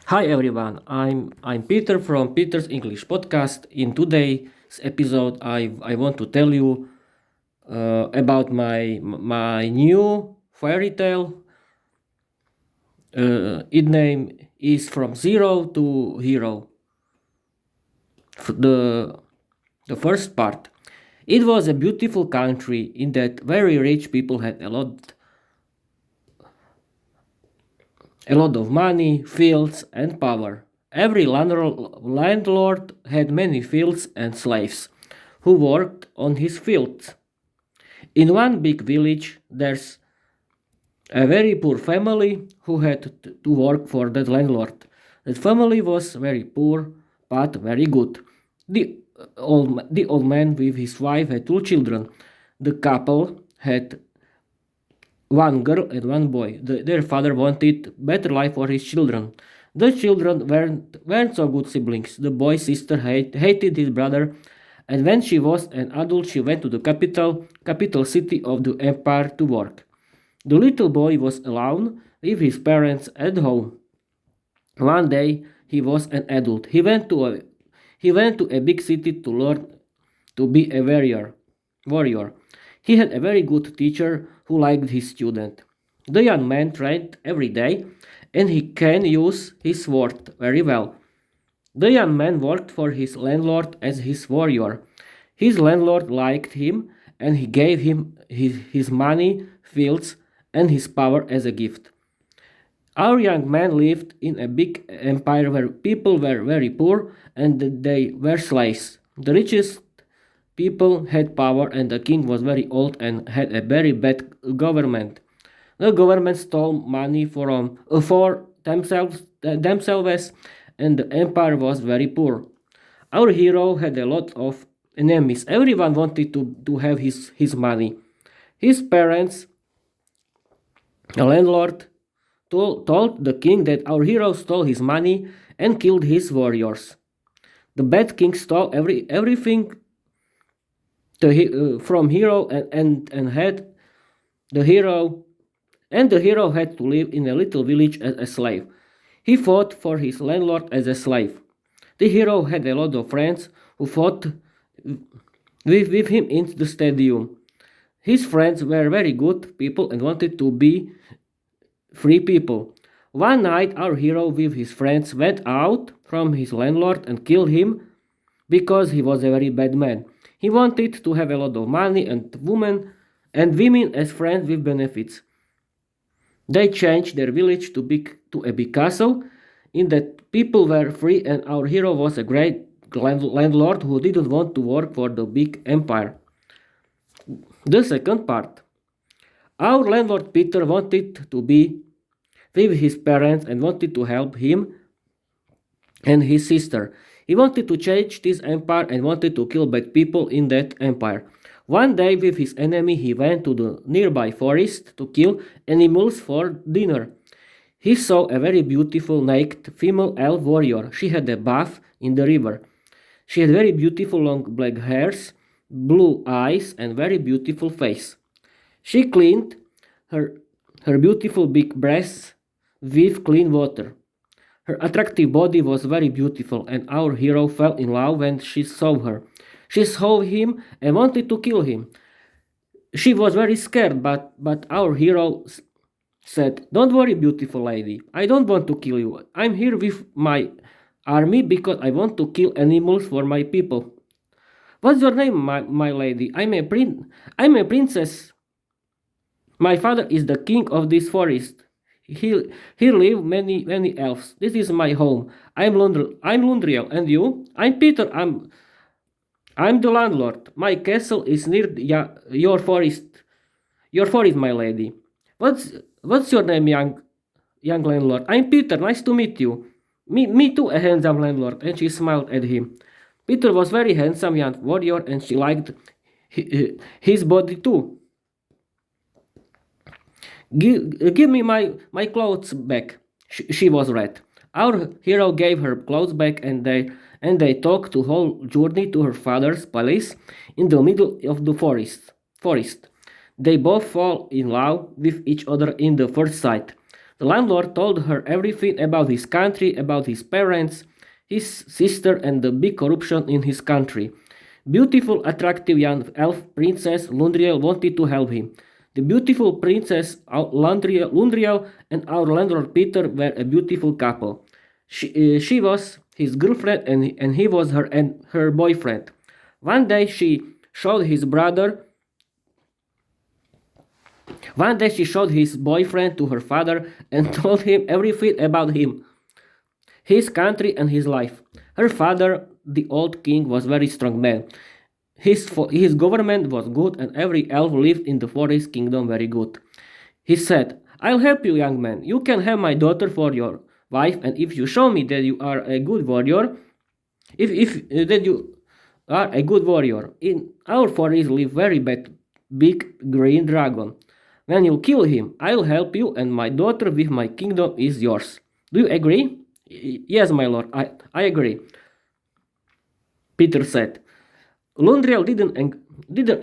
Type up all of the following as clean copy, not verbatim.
Hi everyone, I'm Peter from Peter's English Podcast. In today's episode, I want to tell you about my new fairy tale. Its name is From Zero to Hero. The first part. It was a beautiful country in that very rich people had a lot of money, fields, and power. Every landlord had many fields and slaves who worked on his fields. In one big village, there's a very poor family who had to work for that landlord. That family was very poor but very good. The old man with his wife had two children. The couple had one girl and one boy. Their father wanted better life for his children. The children weren't so good siblings. The boy's sister hated his brother, and when she was an adult, she went to the capital city of the empire to work. The little boy was alone with his parents at home. One day he was an adult. He went to a big city to learn to be a warrior. He had a very good teacher who liked his student. The young man trained every day and he can use his sword very well. The young man worked for his landlord as his warrior. His landlord liked him and he gave him his money, fields, and his power as a gift. Our young man lived in a big empire where people were very poor and they were slaves. The richest people had power and the king was very old and had a very bad government. The government stole money for themselves and the empire was very poor. Our hero had a lot of enemies. Everyone wanted to have his money. His parents, a landlord, told the king that our hero stole his money and killed his warriors. The bad king stole everything from hero and had the hero the hero had to live in a little village as a slave. He fought for his landlord as a slave. The hero had a lot of friends who fought with him in the stadium. His friends were very good people and wanted to be free people. One night, our hero with his friends went out from his landlord and killed him because he was a very bad man. He wanted to have a lot of money and women as friends with benefits. They changed their village to a big castle, in that people were free and our hero was a great landlord who didn't want to work for the big empire. The second part. Our landlord Peter wanted to be with his parents and wanted to help him and his sister. He wanted to change this empire and wanted to kill bad people in that empire. One day, with his enemy, he went to the nearby forest to kill animals for dinner. He saw a very beautiful naked female elf warrior. She had a bath in the river. She had very beautiful long black hairs, blue eyes, and very beautiful face. She cleaned her beautiful big breasts with clean water. Her attractive body was very beautiful, and our hero fell in love when she saw her. She saw him and wanted to kill him. She was very scared, but our hero said, "Don't worry, beautiful lady. I don't want to kill you. I'm here with my army because I want to kill animals for my people." "What's your name, my lady? I'm a princess. My father is the king of this forest. Here live many elves. This is my home. I'm Lundriel, and you? I'm Peter. I'm the landlord. My castle is near your forest. Your forest, my lady. What's your name, young landlord? I'm Peter. Nice to meet you. Me too, a handsome landlord." And she smiled at him. Peter was very handsome young warrior, and she liked his body too. Give me my clothes back. She was right. Our hero gave her clothes back, and they talked the whole journey to her father's palace in the middle of the forest. They both fall in love with each other in the first sight. The landlord told her everything about his country, about his parents, his sister, and the big corruption in his country. Beautiful, attractive young elf princess Lundriel wanted to help him. The beautiful princess Lundriel and our landlord Peter were a beautiful couple. She was his girlfriend and he was her boyfriend. One day she showed his brother. One day she showed his boyfriend to her father and told him everything about him, his country and his life. Her father, the old king, was a very strong man. His government was good and every elf lived in the forest kingdom very good. He said, I'll help you, young man. You can have my daughter for your wife, and if you show me that you are a good warrior, if that you are a good warrior, in our forest live very big green dragon. When you kill him, I'll help you, and my daughter with my kingdom is yours. Do you agree? Yes, my lord, I agree, Peter said. Lundriel didn't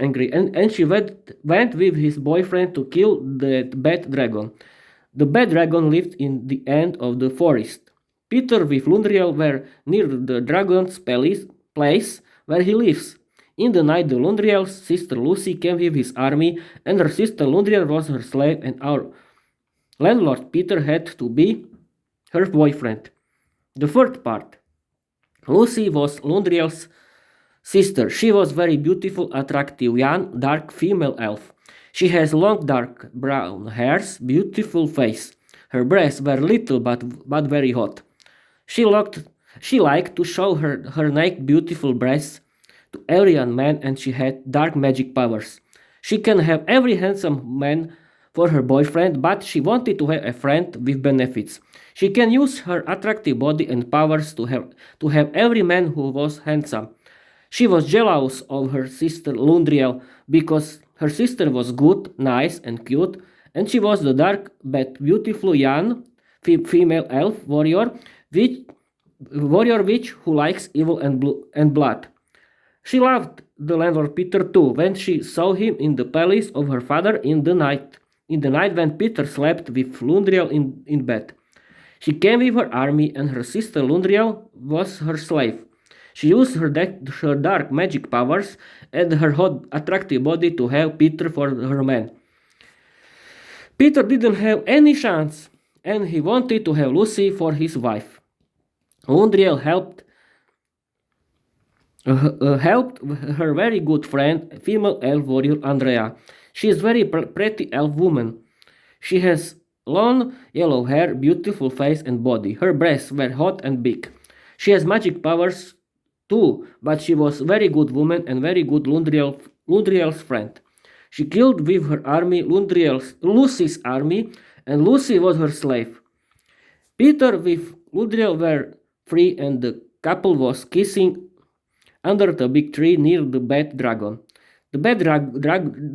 agree, and she went with his boyfriend to kill the bad dragon. The bad dragon lived in the end of the forest. Peter with Lundriel were near the dragon's place where he lives. In the night, the Lundriel's sister Lucy came with his army, and her sister Lundriel was her slave, and our landlord Peter had to be her boyfriend. The third part. Lucy was Lundriel's sister. She was very beautiful, attractive, young, dark female elf. She has long dark brown hairs, beautiful face. Her breasts were little but very hot. She liked to show her naked beautiful breasts to every young man, and she had dark magic powers. She can have every handsome man for her boyfriend, but she wanted to have a friend with benefits. She can use her attractive body and powers to have every man who was handsome. She was jealous of her sister Lundriel because her sister was good, nice, and cute, and she was the dark but beautiful young female elf warrior, witch who likes evil and blood. She loved the landlord Peter too when she saw him in the palace of her father in the night when Peter slept with Lundriel in bed. She came with her army, and her sister Lundriel was her slave. She used her dark magic powers and her hot, attractive body to have Peter for her man. Peter didn't have any chance, and he wanted to have Lucy for his wife. Lundriel helped her very good friend, female elf warrior Andrea. She is very pretty elf woman. She has long yellow hair, beautiful face and body. Her breasts were hot and big. She has magic powers too, but she was very good woman and very good Lundriel's friend. She killed with her army Lucy's army, and Lucy was her slave. Peter with Lundriel were free, and the couple was kissing under the big tree near the bad dragon. The bad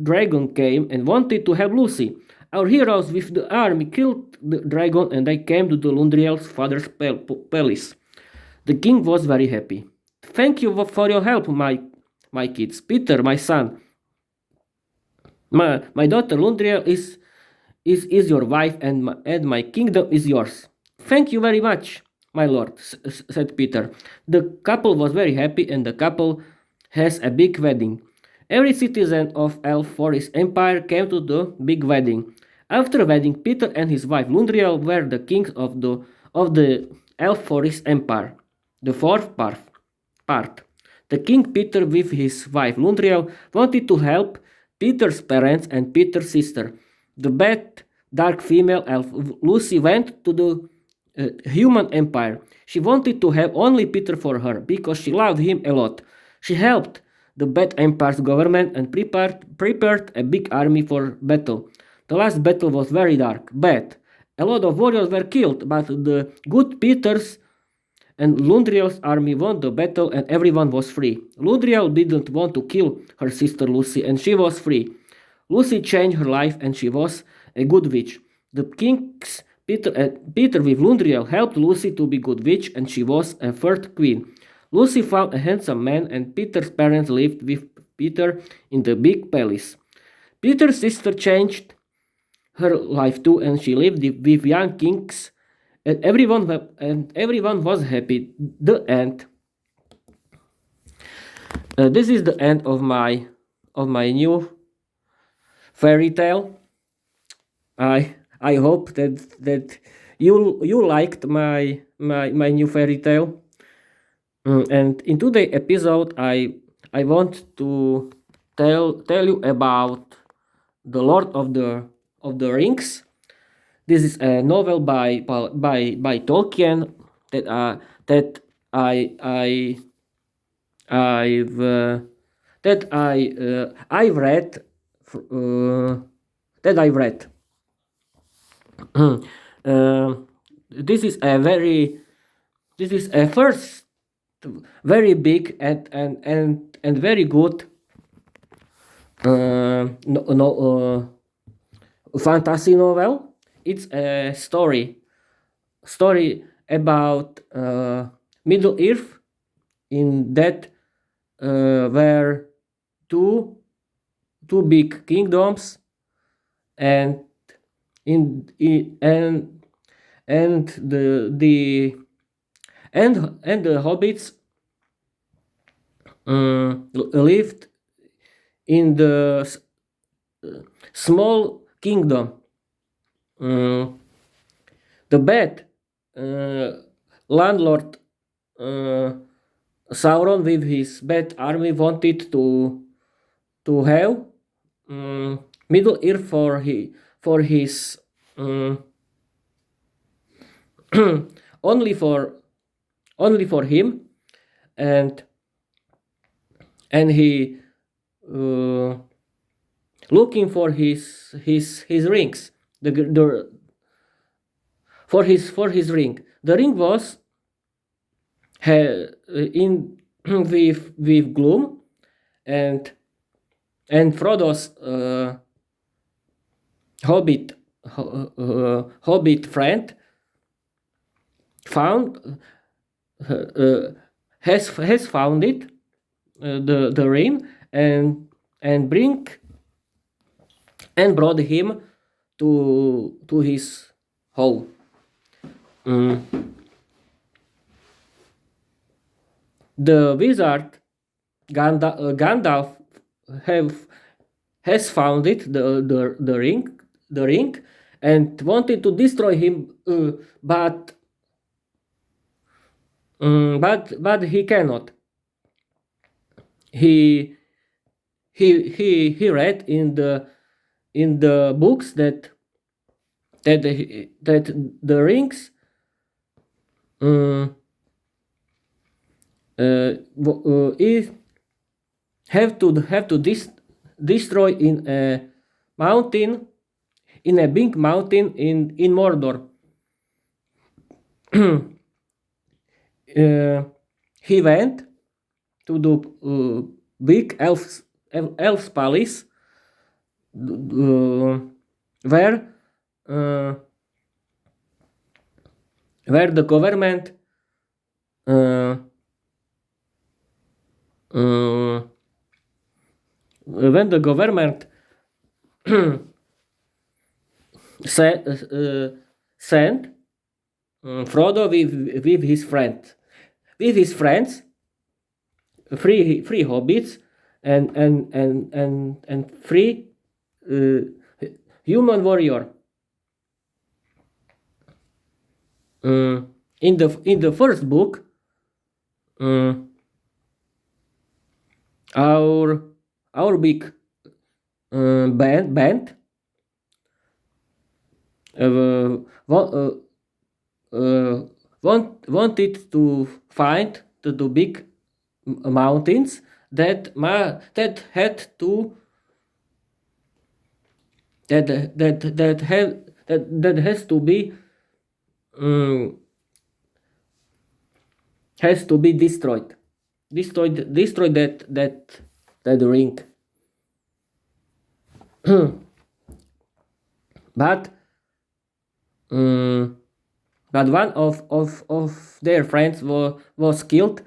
dragon came and wanted to have Lucy. Our heroes with the army killed the dragon, and they came to the Lundriel's father's palace. The king was very happy. Thank you for your help, my kids. Peter, my son. My daughter Lundriel is your wife, and my kingdom is yours. Thank you very much, my lord, said Peter. The couple was very happy, and the couple has a big wedding. Every citizen of Elf Forest Empire came to the big wedding. After wedding, Peter and his wife Lundriel were the kings of the Elf Forest Empire. The fourth part. The king Peter with his wife Lundriel wanted to help Peter's parents and Peter's sister. The bad dark female elf Lucy went to the human empire. She wanted to have only Peter for her because she loved him a lot. She helped the bad empire's government and prepared a big army for battle. The last battle was very dark, bad. A lot of warriors were killed, but the good Peter's and Lundriel's army won the battle and everyone was free. Lundriel didn't want to kill her sister Lucy, and she was free. Lucy changed her life and she was a good witch. The kings Peter with Lundriel helped Lucy to be good witch, and she was a third queen. Lucy found a handsome man, and Peter's parents lived with Peter in the big palace. Peter's sister changed her life too, and she lived with young kings, and everyone was happy. The end. This is the end of my new fairy tale. I hope that you liked my new fairy tale. And in today's episode, I want to tell you about the Lord of the Rings. This is a novel by Tolkien that I I've that I've read uh, that I've read. Uh, this is a first very big and very good fantasy novel. It's a story about Middle Earth, in that were two big kingdoms, and in and the and the hobbits lived in the small kingdom. The bad landlord Sauron, with his bad army, wanted to have Middle Earth for his only for him, and he looking for his rings, the for his ring. The ring was in with gloom, and Frodo's hobbit friend found has found it, the ring, and bring and brought him to his home. The wizard Gandalf has found it, the ring, and wanted to destroy him, but he cannot. He read in the books that the rings is have to destroy in a mountain, in a big mountain in Mordor. He went to the big elf's palace, where the government when the government sent Frodo with his friends, three hobbits, and three human warrior. In the first book, our big band wanted to find the big mountains that had to that has to be destroyed that ring. But one of their friends was killed,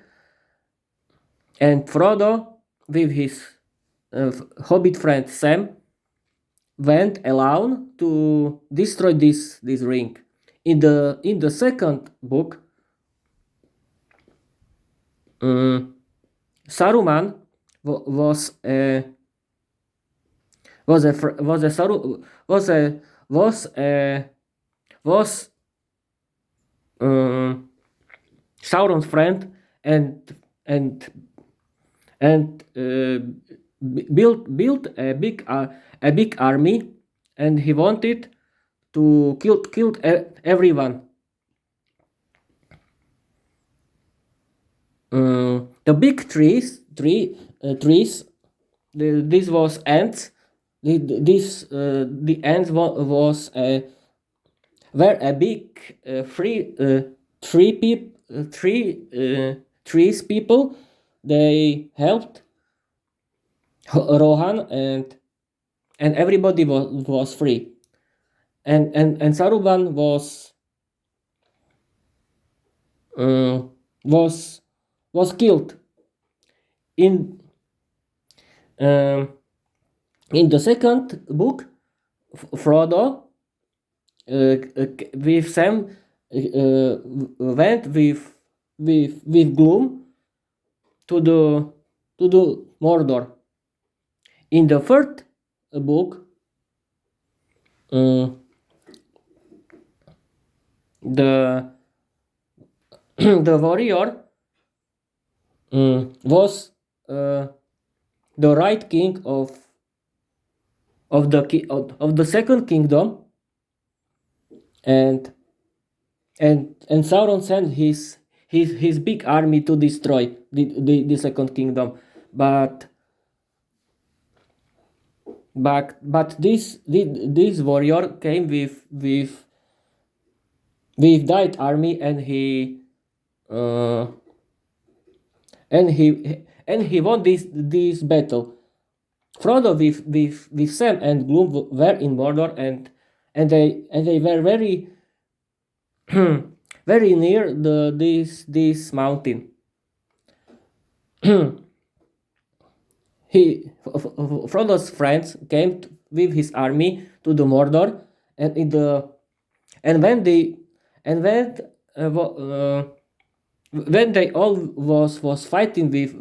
and Frodo, with his hobbit friend Sam, went alone to destroy this ring. In the second book, Saruman was a was a was a Saru was a was Sauron's friend, and and built a big army, and he wanted to kill everyone. The big trees. This was ants. The ants was were a big trees people. They helped Rohan, and everybody was free. And Saruman was killed in um, in the second book. Frodo with Sam went with Gloom to the Mordor. In the third book, the the warrior was the right king of the second kingdom, and Sauron sent his big army to destroy the second kingdom, but this warrior came with that army, and he won this battle. Frodo with Sam and Gloom were in Mordor, and they were very very near this mountain. Frodo's friends came with his army to the Mordor, and in the and when they and when they all was fighting with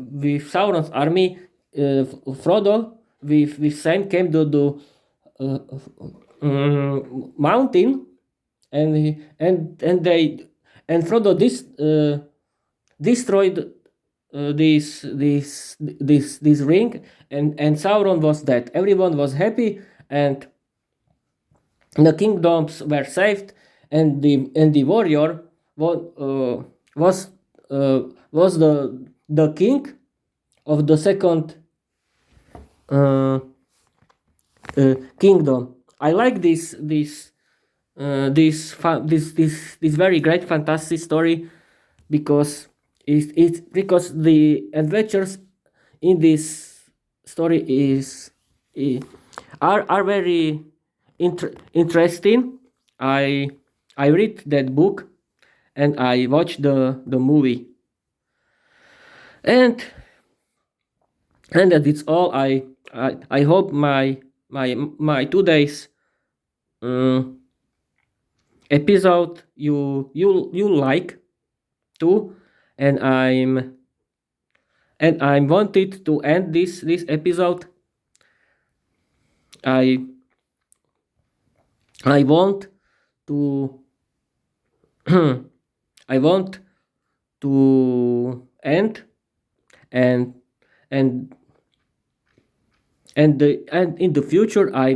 Sauron's army, Frodo with Sam came to the mountain, and Frodo destroyed this ring, and Sauron was dead. Everyone was happy, and the kingdoms were saved, and the warrior was the king of the second kingdom. I like this very great fantasy story, because because the adventures in this story are very interesting. I read that book, and I watched the movie, and that it's all. I hope my today's episode you like too, and I wanted to end this episode. I want to I want to end, and and and in the future I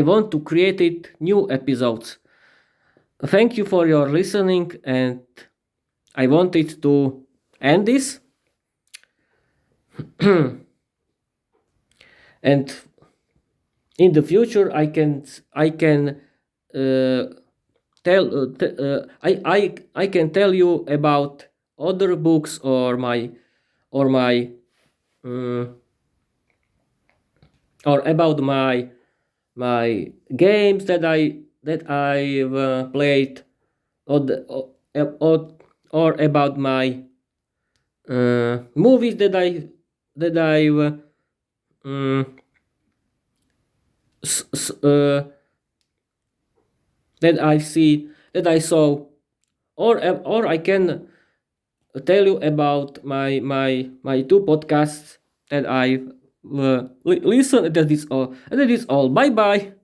want to create it new episodes. Thank you for your listening, and I wanted to end this. And in the future I can I can tell you about other books, or my or about my games that I've played, or or about my movies that I've that I see, that I saw, or I can tell you about my two podcasts that I listen. That is all. That is all. Bye bye.